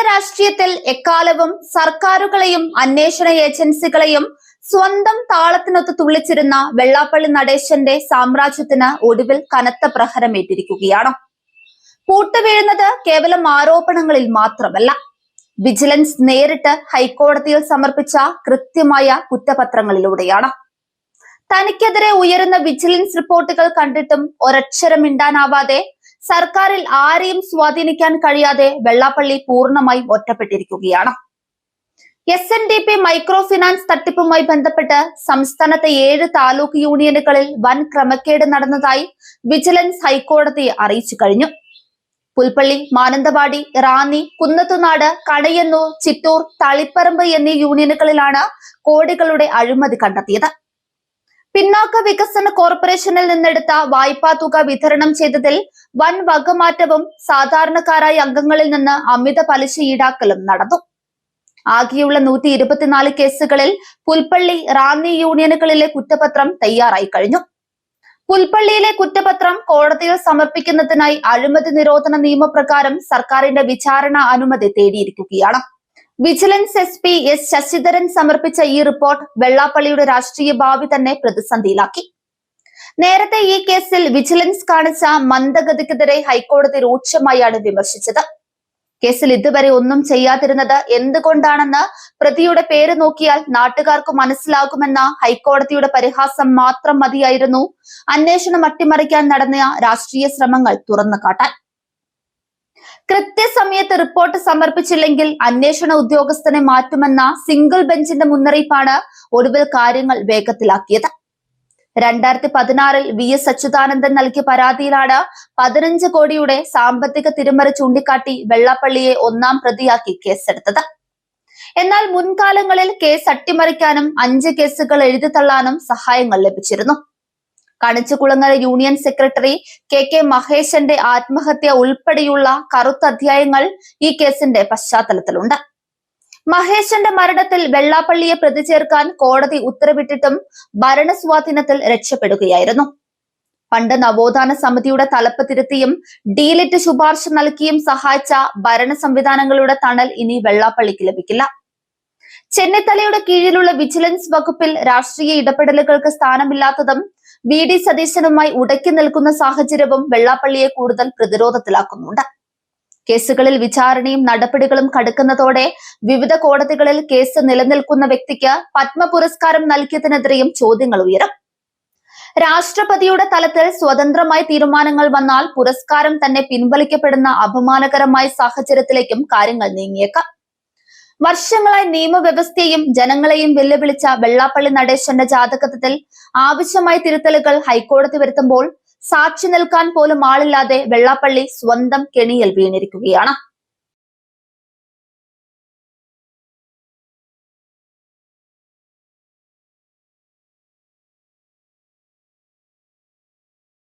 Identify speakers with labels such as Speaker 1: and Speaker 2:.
Speaker 1: രാഷ്ട്രീയത്തിൽ എക്കാലവും സർക്കാരുകളെയും അന്വേഷണ ഏജൻസികളെയും സ്വന്തം താളത്തിനൊത്ത് തുള്ളിച്ചിരുന്ന വെള്ളാപ്പള്ളി നടേശന്റെ സാമ്രാജ്യത്തിന് ഒടുവിൽ കനത്ത പ്രഹരമേറ്റിരിക്കുകയാണ്. പൂട്ടുവീഴുന്നത് കേവലം ആരോപണങ്ങളിൽ മാത്രമല്ല, വിജിലൻസ് നേരിട്ട് ഹൈക്കോടതിയിൽ സമർപ്പിച്ച കൃത്യമായ കുറ്റപത്രങ്ങളിലൂടെയാണ്. തനിക്കെതിരെ ഉയരുന്ന വിജിലൻസ് റിപ്പോർട്ടുകൾ കണ്ടിട്ടും ഒരക്ഷരം മിണ്ടാനാവാതെ, സർക്കാരിൽ ആരെയും സ്വാധീനിക്കാൻ കഴിയാതെ വെള്ളാപ്പള്ളി പൂർണ്ണമായും ഒറ്റപ്പെട്ടിരിക്കുകയാണ്. SNDP മൈക്രോ ഫിനാൻസ് തട്ടിപ്പുമായി ബന്ധപ്പെട്ട് സംസ്ഥാനത്തെ 7 താലൂക്ക് യൂണിയനുകളിൽ വൻ ക്രമക്കേട് നടന്നതായി വിജിലൻസ് ഹൈക്കോടതിയെ അറിയിച്ചു കഴിഞ്ഞു. പുൽപ്പള്ളി, മാനന്തവാടി, റാന്നി, കുന്നത്തുനാട്, കണയന്നൂർ, ചിറ്റൂർ, തളിപ്പറമ്പ് എന്നീ യൂണിയനുകളിലാണ് കോടികളുടെ അഴിമതി കണ്ടെത്തിയത്. പിന്നാക്ക വികസന കോർപ്പറേഷനിൽ നിന്നെടുത്ത വായ്പാ തുക വിതരണം ചെയ്തതിൽ വൻ വകമാറ്റവും സാധാരണക്കാരായ അംഗങ്ങളിൽ നിന്ന് അമിത പലിശ ഈടാക്കലും നടന്നു. ആകെയുള്ള 124 കേസുകളിൽ പുൽപ്പള്ളി, റാന്നി യൂണിയനുകളിലെ കുറ്റപത്രം തയ്യാറായി കഴിഞ്ഞു. പുൽപ്പള്ളിയിലെ കുറ്റപത്രം കോടതിയിൽ സമർപ്പിക്കുന്നതിനായി അഴിമതി നിരോധന നിയമപ്രകാരം സർക്കാരിന്റെ വിചാരണ അനുമതി തേടിയിരിക്കുകയാണ്. വിജിലൻസ് SP S ശശിധരൻ സമർപ്പിച്ച ഈ റിപ്പോർട്ട് വെള്ളാപ്പള്ളിയുടെ രാഷ്ട്രീയ ഭാവി തന്നെ പ്രതിസന്ധിയിലാക്കി. നേരത്തെ ഈ കേസിൽ വിജിലൻസ് കാണിച്ച മന്ദഗതിക്കെതിരെ ഹൈക്കോടതി രൂക്ഷമായാണ് വിമർശിച്ചത്. കേസിൽ ഇതുവരെ ഒന്നും ചെയ്യാതിരുന്നത് എന്തുകൊണ്ടാണെന്ന് പ്രതിയുടെ പേര് നോക്കിയാൽ നാട്ടുകാർക്ക് മനസ്സിലാകുമെന്ന ഹൈക്കോടതിയുടെ പരിഹാസം മാത്രം മതിയായിരുന്നു അന്വേഷണം അട്ടിമറിക്കാൻ നടന്ന രാഷ്ട്രീയ ശ്രമങ്ങൾ തുറന്നു കാട്ടാൻ. കൃത്യസമയത്ത് റിപ്പോർട്ട് സമർപ്പിച്ചില്ലെങ്കിൽ അന്വേഷണ ഉദ്യോഗസ്ഥനെ മാറ്റുമെന്ന സിംഗിൾ ബെഞ്ചിന്റെ മുന്നറിയിപ്പാണ് ഒടുവിൽ കാര്യങ്ങൾ വേഗത്തിലാക്കിയത്. 2016 VS അച്യുതാനന്ദൻ നൽകിയ പരാതിയിലാണ് 15 കോടിയുടെ സാമ്പത്തിക തിരിമറി ചൂണ്ടിക്കാട്ടി വെള്ളാപ്പള്ളിയെ ഒന്നാം പ്രതിയാക്കി കേസെടുത്തത്. എന്നാൽ മുൻകാലങ്ങളിൽ കേസ് അട്ടിമറിക്കാനും 5 കേസുകൾ എഴുതിത്തള്ളാനും സഹായങ്ങൾ ലഭിച്ചിരുന്നു. കണിച്ചുകുളങ്ങര യൂണിയൻ സെക്രട്ടറി KK മഹേശന്റെ ആത്മഹത്യ ഉൾപ്പെടെയുള്ള കറുത്ത അധ്യായങ്ങൾ ഈ കേസിന്റെ പശ്ചാത്തലത്തിലുണ്ട്. മഹേശന്റെ മരണത്തിൽ വെള്ളാപ്പള്ളിയെ പ്രതി ചേർക്കാൻ കോടതി ഉത്തരവിട്ടിട്ടും ഭരണസ്വാധീനത്തിൽ രക്ഷപ്പെടുകയായിരുന്നു. പണ്ട് നവോത്ഥാന സമിതിയുടെ തലപ്പ് തിരുത്തിയും ഡീലിറ്റ് ശുപാർശ നൽകിയും സഹായിച്ച ഭരണ സംവിധാനങ്ങളുടെ തണൽ ഇനി വെള്ളാപ്പള്ളിക്ക് ലഭിക്കില്ല. ചെന്നിത്തലയുടെ കീഴിലുള്ള വിജിലൻസ് വകുപ്പിൽ രാഷ്ട്രീയ ഇടപെടലുകൾക്ക് സ്ഥാനമില്ലാത്തതും VD സതീശനുമായി ഉടക്കി നിൽക്കുന്ന സാഹചര്യവും വെള്ളാപ്പള്ളിയെ കൂടുതൽ പ്രതിരോധത്തിലാക്കുന്നുണ്ട്. കേസുകളിൽ വിചാരണയും നടപടികളും കടുക്കുന്നതോടെ വിവിധ കോടതികളിൽ കേസ് നിലനിൽക്കുന്ന വ്യക്തിക്ക് പത്മ പുരസ്കാരം നൽകിയതിനെതിരെയും ചോദ്യങ്ങൾ ഉയരും. രാഷ്ട്രപതിയുടെ തലത്തിൽ സ്വതന്ത്രമായ തീരുമാനങ്ങൾ വന്നാൽ പുരസ്കാരം തന്നെ പിൻവലിക്കപ്പെടുന്ന അപമാനകരമായ സാഹചര്യത്തിലേക്കും കാര്യങ്ങൾ നീങ്ങിയേക്കാം. വർഷങ്ങളായി നിയമവ്യവസ്ഥയെയും ജനങ്ങളെയും വെല്ലുവിളിച്ച വെള്ളാപ്പള്ളി നടേശന്റെ ജാതകത്തിൽ ആവശ്യമായ തിരുത്തലുകൾ ഹൈക്കോടതി വരുത്തുമ്പോൾ സാക്ഷി നിൽക്കാൻ പോലും ആളില്ലാതെ വെള്ളാപ്പള്ളി സ്വന്തം കെണിയിൽ വീണിരിക്കുകയാണ്.